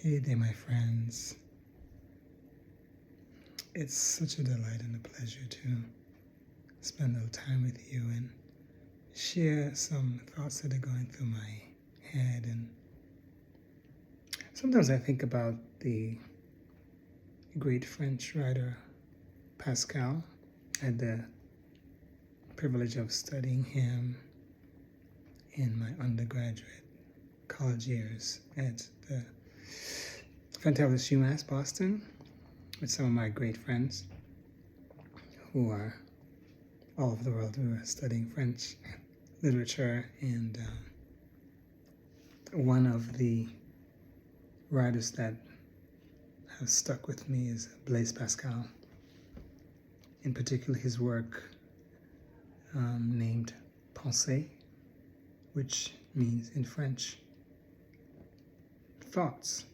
Hey there, my friends. It's such a delight and a pleasure to spend a little time with you and share some thoughts that are going through my head. And sometimes I think about the great French writer Pascal. I had the privilege of studying him in my undergraduate college years at the fantabulous UMass Boston with some of my great friends who are all over the world. We were studying French literature, and one of the writers that has stuck with me is Blaise Pascal. In particular, his work named Pensée, which means in French thoughts.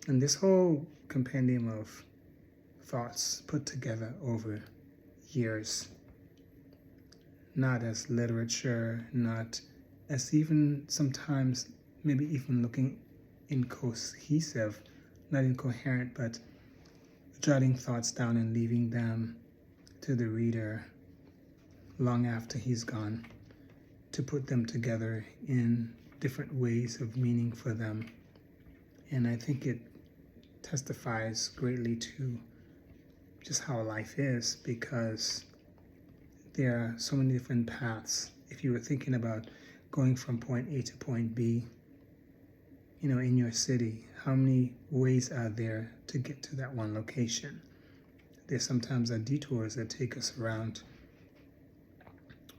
And this whole compendium of thoughts put together over years, not as literature, not as even sometimes maybe even looking incohesive, not incoherent, but jotting thoughts down and leaving them to the reader long after he's gone to put them together in different ways of meaning for them. And I think it testifies greatly to just how life is, because there are so many different paths. If you were thinking about going from point A to point B, in your city, how many ways are there to get to that one location? There sometimes are detours that take us around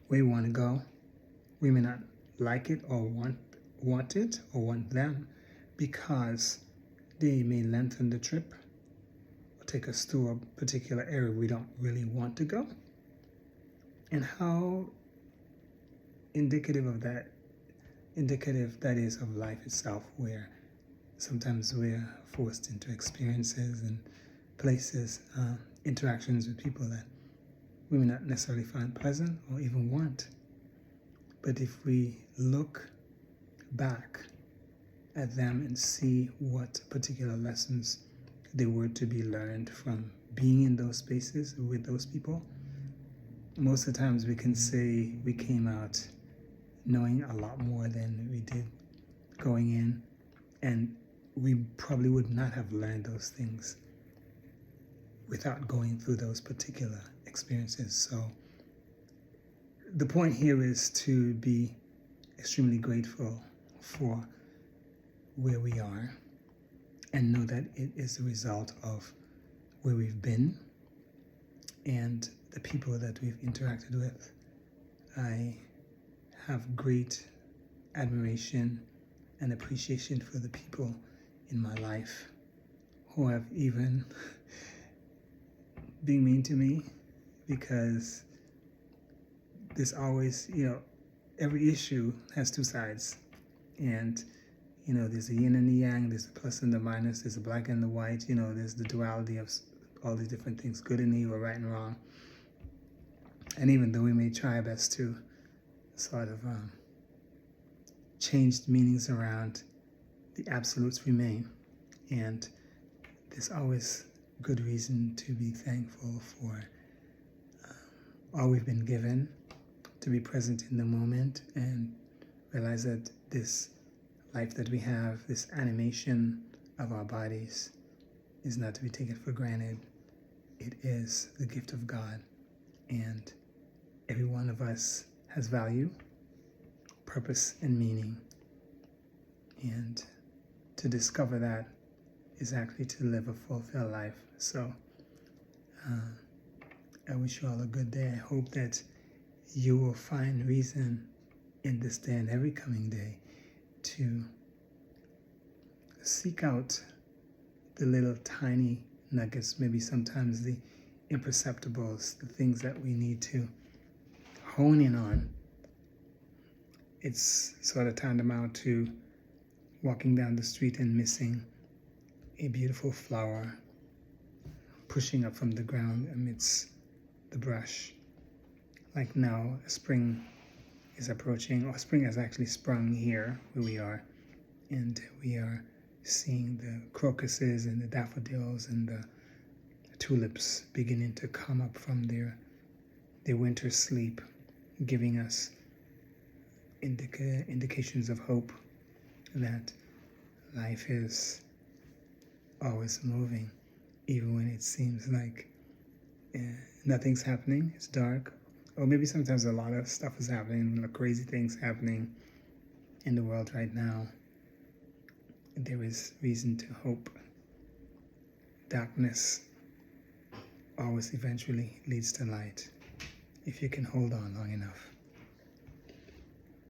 where we want to go. We may not like it or want it or want them, because they may lengthen the trip or take us to a particular area we don't really want to go. And how indicative that is of life itself, where sometimes we're forced into experiences and places, interactions with people that we may not necessarily find pleasant or even want. But if we look back at them and see what particular lessons they were to be learned from being in those spaces with those people, most of the times we can say we came out knowing a lot more than we did going in, and we probably would not have learned those things without going through those particular experiences. So the point here is to be extremely grateful for where we are and know that it is the result of where we've been and the people that we've interacted with. I have great admiration and appreciation for the people in my life who have even been mean to me, because there's always, every issue has two sides. And, there's a yin and the yang, there's the plus and the minus, there's the black and the white, there's the duality of all these different things, good and evil, right and wrong. And even though we may try our best to sort of change the meanings around, the absolutes remain. And there's always good reason to be thankful for all we've been given, to be present in the moment and realize that this life that we have, this animation of our bodies, is not to be taken for granted. It is the gift of God, and every one of us has value, purpose, and meaning. And to discover that is actually to live a fulfilled life. So I wish you all a good day. I hope that you will find reason in this day and every coming day to seek out the little tiny nuggets, maybe sometimes the imperceptibles, the things that we need to hone in on. It's sort of tantamount to walking down the street and missing a beautiful flower pushing up from the ground amidst the brush. Like now, spring is approaching, or spring has actually sprung here where we are, and we are seeing the crocuses and the daffodils and the tulips beginning to come up from their winter sleep, giving us indications of hope that life is always moving, even when it seems like nothing's happening, it's dark, or maybe sometimes a lot of stuff is happening, crazy things happening in the world right now. There is reason to hope. Darkness always eventually leads to light if you can hold on long enough.